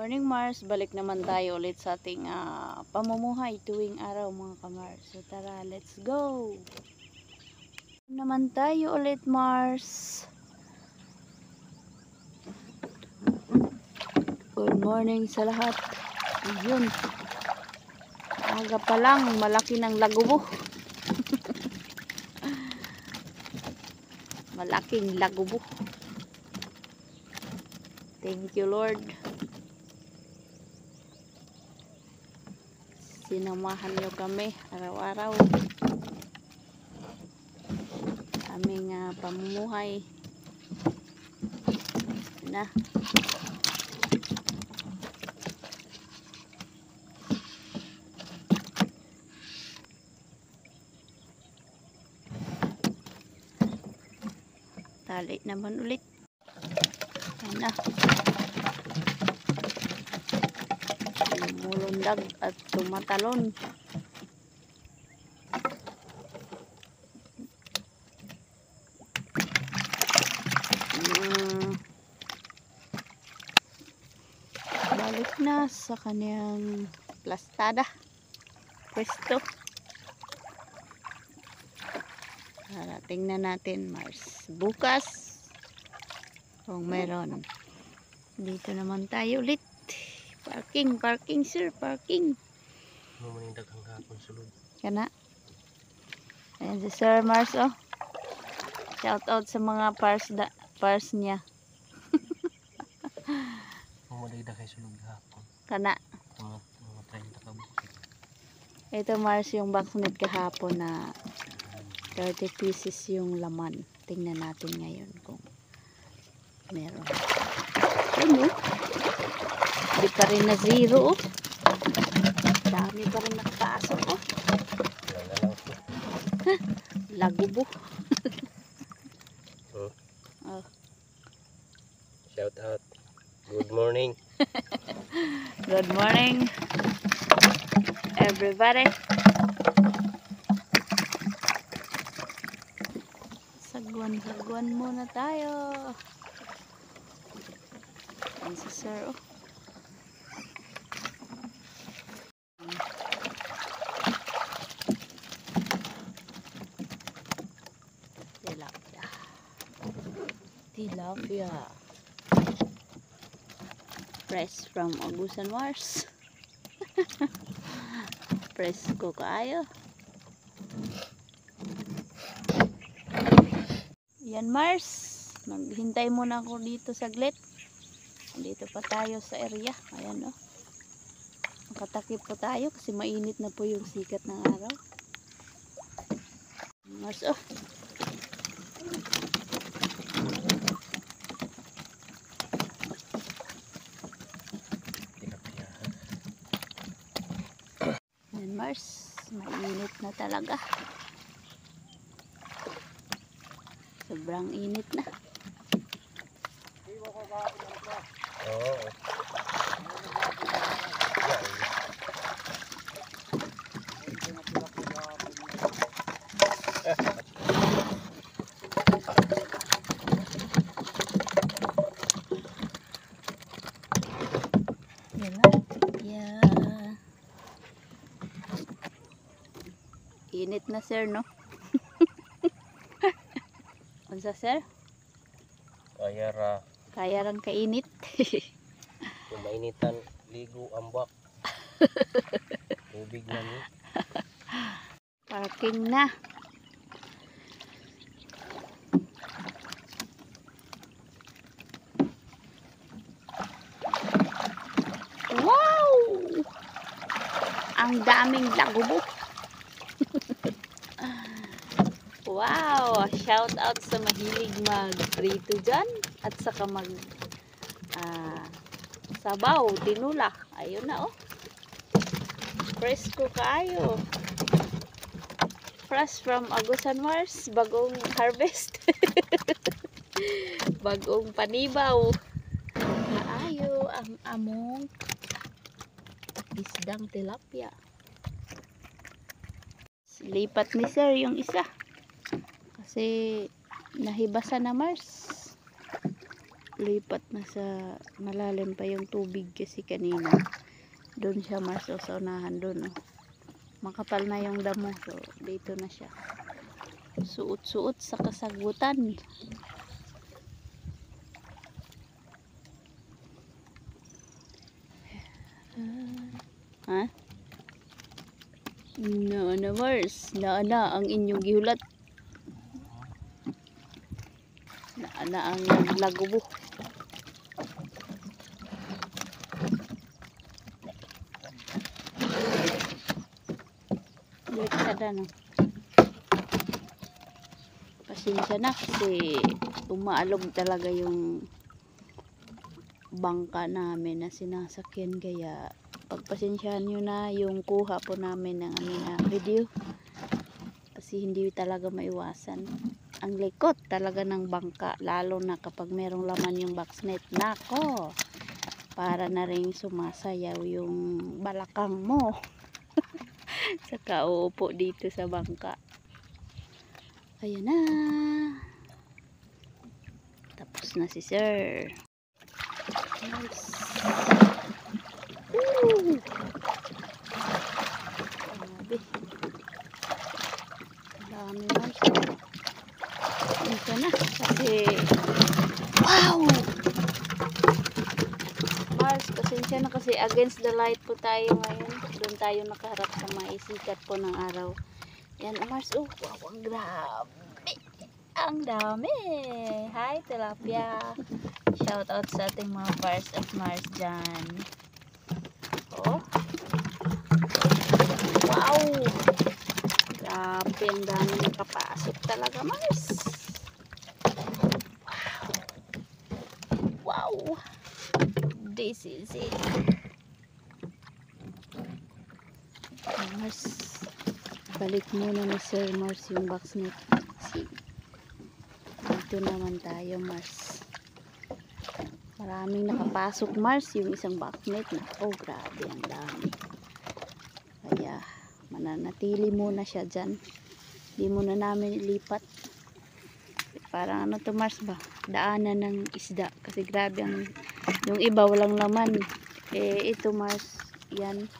Morning Mars, balik naman tayo ulit sa ating pamumuhay tuwing araw mga kamars. So tara, let's go! Naman tayo ulit Mars. Good morning sa lahat. Ayun. Aga pa lang, malaki ng lagubo. Malaking lagubo. Thank you Lord. Sinamahan nyo kami araw-araw aming pamumuhay na tali naman ulit. Ayan na, lumulundag at tumatalon. Balik na sa kanyang plastada pwesto. Tingnan natin Mars bukas kung meron. Dito naman tayo ulit. Parking sir, parking. Mamaning daghang hapon sulod. Kana. Ayan si Sir Mars oh. Shout out sa mga pars niya. Mamaning daghang sulod hapon. Kana. Mga 30 ka bukas. Ito Mars yung backsmith kahapon na 30 pieces yung laman. Tingnan natin ngayon kung meron. Ano? Hindi pa rin na zero oh. Dami pa rin nakapasok oh. Lagubo. Oh. Shout out. Good morning. Good morning everybody. Sagwan muna tayo. Ayan si Sir oh. Tilapia fresh from Agusan Mars. Fresh ko kaayo. Yan Mars, maghintay muna ako dito saglit. Dito pa tayo sa area. Ayan oh. Makatakip po tayo kasi mainit na po yung sikat ng araw. Mars oh. Ayan Mars, mainit na talaga. Sobrang init na. Oo. Yeah. Init na sir no? Unsa sir? Kaya rang kainit. Kung mainitan, ligo ambak. Tubig na ni. Parking na. Wow! Ang daming lagubo. Wow! Shout out sa mahilig mag-prito dyan at saka sabaw, tinula. Ayun na oh. Presko kaayo. Fresh from Agusan Mars, bagong harvest. Bagong panibaw. Kaayo ang among isdang tilapia. Lipat ni sir yung isa. Kasi nahibasa na Mars. lipat na sa malalim pa yung tubig kasi kanina doon siya Mars o sa unahan doon oh. Makapal na yung damo so dito na siya suot-suot sa kasagutan. Ha? Na Mars na ang inyong gihulat na ang lagubo. Baliktad no. Pasensya na kasi umaalog talaga yung bangka namin na sinasakyan kaya pagpasensyahan nyo na yung kuha po namin ng aming video kasi hindi talaga maiwasan ang likot talaga ng bangka lalo na kapag merong laman yung box net. Nako, para na rin sumasayaw yung balakang mo sa kauupo dito sa bangka. Ayan na, tapos na si sir. Nice. Grabe, dami Mars. Ito na kasi wow Mars, pasensya na kasi against the light po tayo ngayon. Doon tayo nakaharap sa maisikat po ng araw. Yan Mars, oh wow, ang grabe, ang dami. Hi tilapia, shout out sa ating mga Pars at Mars dyan. Oh wow, grabe, ang dami nakapasok talaga Mars. Wow, this is it. Mars, balik muna ni Sir Mars yung box net. See, dito naman tayo Mars. Maraming nakapasok Mars yung isang box net na. Oh grabe, ang dami. Kaya mananatili muna siya dyan. Hindi muna namin ilipat. Parang ano to Mars ba? Daanan ng isda. Kasi grabe yung iba walang laman. Eh ito Mars, yan.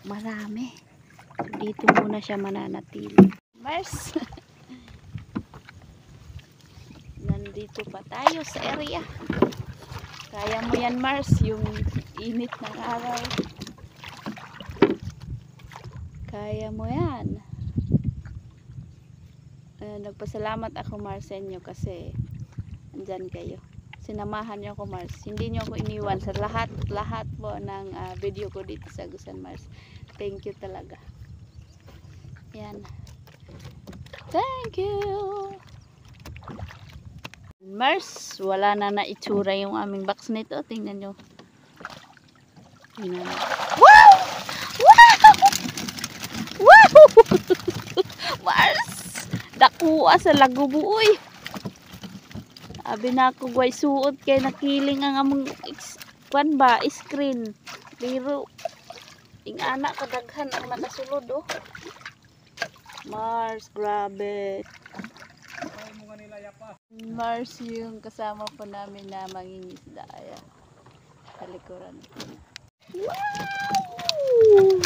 Marami. So, dito muna siya mananatili. Mars. Nandito pa tayo sa area. Kaya mo yan Mars, yung init ng araw. Kaya mo yan. Nagpasalamat ako Mars sa inyo kasi andyan kayo. Sinamahan niyo ako Mars. Hindi niyo ako iniwan sa lahat po ng video ko dito sa Agusan Mars. Thank you talaga. Yan. Thank you. Mars, wala na naitsura yung aming box nito. Tingnan nyo. Tingnan nyo. Wow! Wow! Wow! Mars! Dakuha sa lagubuoy. Abi na ako guay suot kay nakiling ang among kwan ba screen. Pero ing anak kadaghan ang nakasulod oh. Mars, grabe. Mars yung kasama po namin na mangingisda. Ayan. Kalikuran. Wow!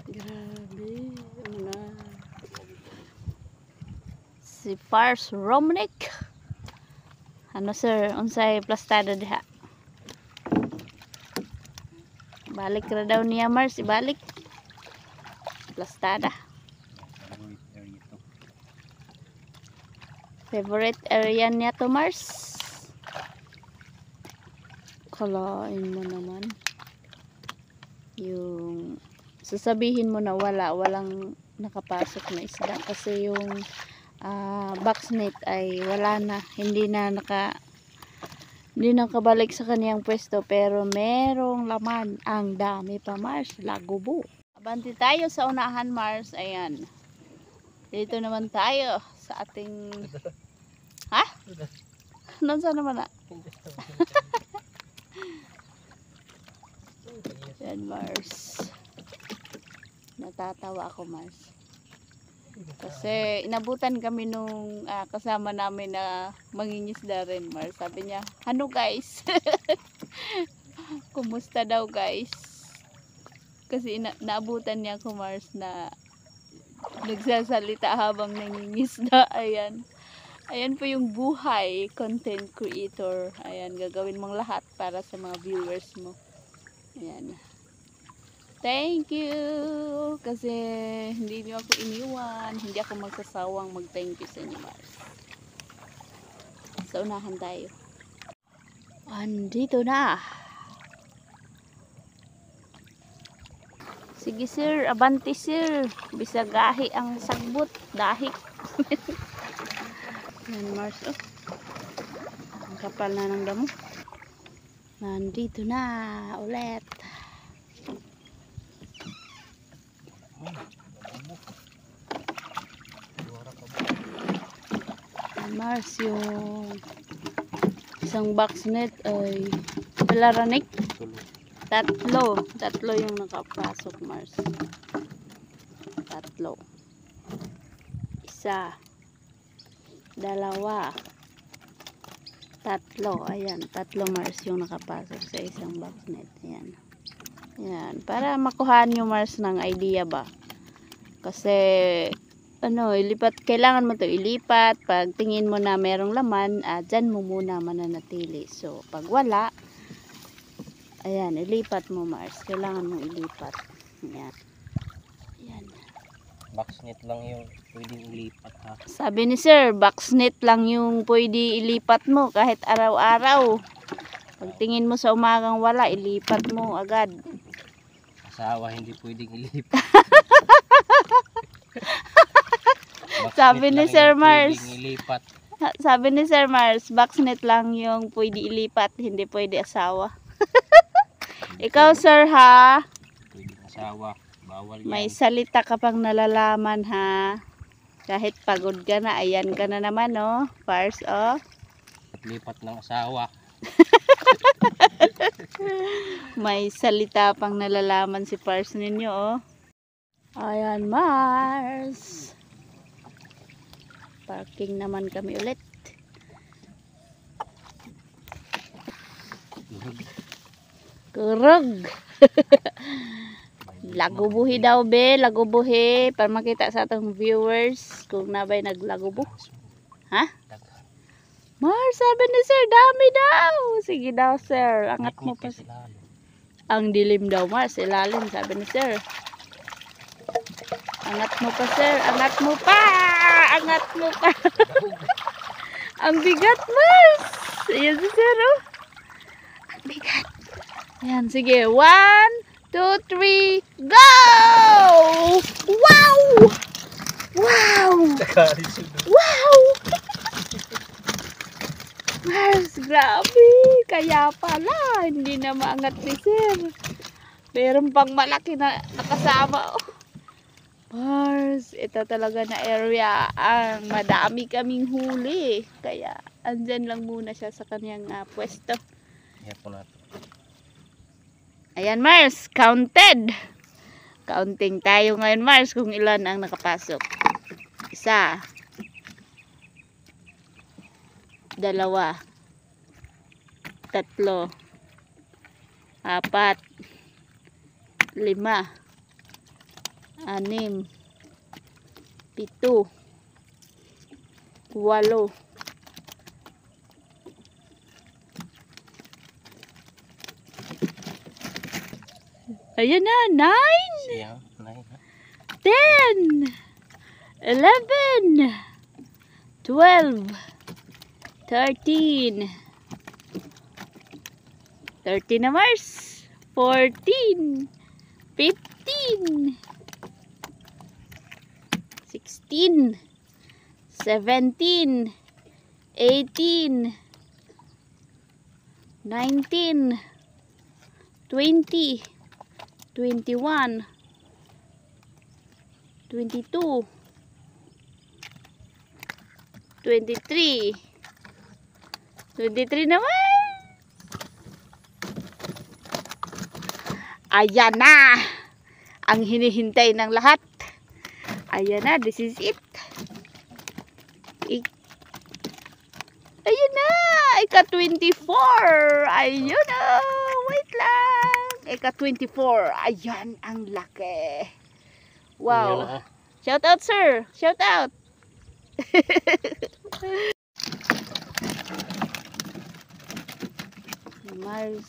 Grabe. Ano na. Si Pars Romnick. Ano sir? Unsay plastada diha? Balik na daw niya Mars. Ibalik. Plastada. Favorite area niya to Mars. Kalain mo naman. Yung sasabihin mo na walang nakapasok na isda kasi yung box net ay wala na, hindi nakabalik sa kaniyang pwesto pero merong laman. Ang dami pa Mars, lagubo. Abanti tayo sa unahan Mars. Ayan, dito naman tayo sa ating ha? Nansa naman na? Yan Mars. Natatawa ako, Mars. Kasi inabutan kami nung kasama namin na mangingisda rin, Mars. Sabi niya, ano guys? Kumusta daw guys? Kasi naabutan niya ako, Mars, na nagsasalita habang nangingisda. Ayan. Ayan po yung buhay content creator. Ayan, gagawin mong lahat para sa mga viewers mo. Ayan. Thank you! Kasi hindi niyo ako iniwan. Hindi ako magsasawang mag-thank you sa inyo, Mars. Sa unahan tayo. Andito na! Sige sir, abanti sir. Bisagahi ang sagbot. Dahik. Yan, Mars. Oh. Ang kapal na ng damo. Nandito na ulit. Mars, yung isang box net ay palaranik. Tatlo yung nakapasok, Mars. Tatlo. Isa, dalawa, tatlo. Ayan, tatlo, Mars, yung nakapasok sa isang box net. Ayan. Ayan, para makuhaan nyo, Mars, ng idea ba? Kasi kailangan mo to ilipat. Pag tingin mo na merong laman, dyan mo muna mananatili. So, pag wala, ayan, ilipat mo, Mars. Kailangan mo ilipat. Ayan. Ayan. Boxnet lang yung pwedeng ilipat, ha? Sabi ni sir, boxnet lang yung pwede ilipat mo kahit araw-araw. Pag tingin mo sa umagang wala, ilipat mo agad. Asawa hindi pwedeng ilipat. Sabi ni Sir Mars, boxnet lang yung pwede ilipat, hindi pwede asawa. Ikaw sir ha, Pwede asawa, bawal yan. may salita ka pang nalalaman ha. Kahit pagod ka na, ayan ka na naman oh, Pars oh. Lipat ng asawa. May salita pang nalalaman si Pars ninyo oh. Ayan, Mars. Parking naman kami ulit. Kurog. Lagubuhi daw be, lagubuhi para makita sa atong viewers kung nabay naglagubo. Ha? Mars, sabi ni sir, dami daw. Sige daw sir, angat mo pa. Ang dilim daw, Mars, ilalim, sabi ni sir. Angat mo pa sir, angat mo pa. Angat mo pa. Ang bigat, Mars. Ayan si sir oh. Ang bigat. Ayan, sige. 1, 2, 3, go! Wow! Wow! Wow! Mars, grabe. Kaya pala, hindi na maangat ni sir. Meron pang malaki na nakasama oh. Mars, ito talaga na area ang madami kaming huli. Kaya andyan lang muna siya sa kanyang pwesto. Ayan Mars, counted. Counting tayo ngayon Mars kung ilan ang nakapasok. 1, 2, 3, 4, 5, 6, 6, 7, 8. Ayan na, 9, 10, 11, 12, 13, 13 na Mars, 14, 15, 16, 17, 18, 19, 20, 21, 22, 23, 23 naman. Ayan na. ang hinihintay ng lahat. Ayan na, this is it. Ayan na, ika-24. Ayun na, wait lang. Ika-24. Ayan, ang laki. Yun Wow. na, Shout out, sir. Shout out. Mars.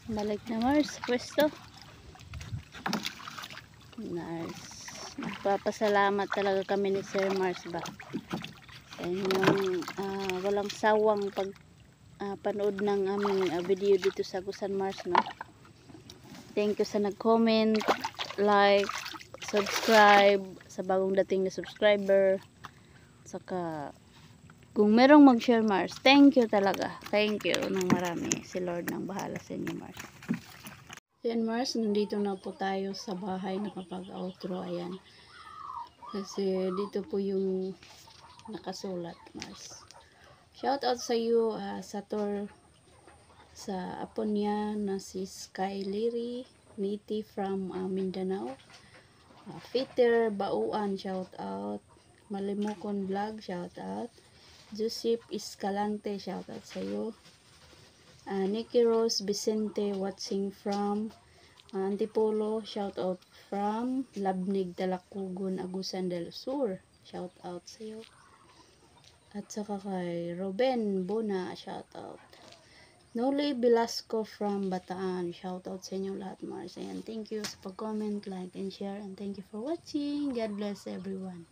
Balik na Mars, pwesto. Nice. Nagpapasalamat talaga kami ni Sir Mars ba. Sa inyong walang sawang panood ng aming video dito sa Agusan Mars, no. Thank you sa nag-comment, like, subscribe, sa bagong dating na subscriber. Saka kung merong mag-share Mars, thank you talaga. Thank you ng marami. Si Lord nang bahala sa inyo Mars. Ayan Mars, nandito na po tayo sa bahay, nakapag-outro. Ayan. Kasi dito po yung nakasulat Mars. Shout out sa iyo, Sator, sa apo niya na si Sky Liri, Niti from Mindanao. Peter Bauan, shout out. Malimukon Vlog, shout out. Joseph Escalante, shout out sa iyo. Nikki Rose Vicente watching from Antipolo, shout out from Labnig, Talakugon, Agusan del Sur, shout out sa iyo. At saka kay Ruben Bona, shout out. Noli Velasco from Bataan, shout out sa inyo lahat Mars. Ayan, thank you sa pag-comment, like, and share, and thank you for watching. God bless everyone.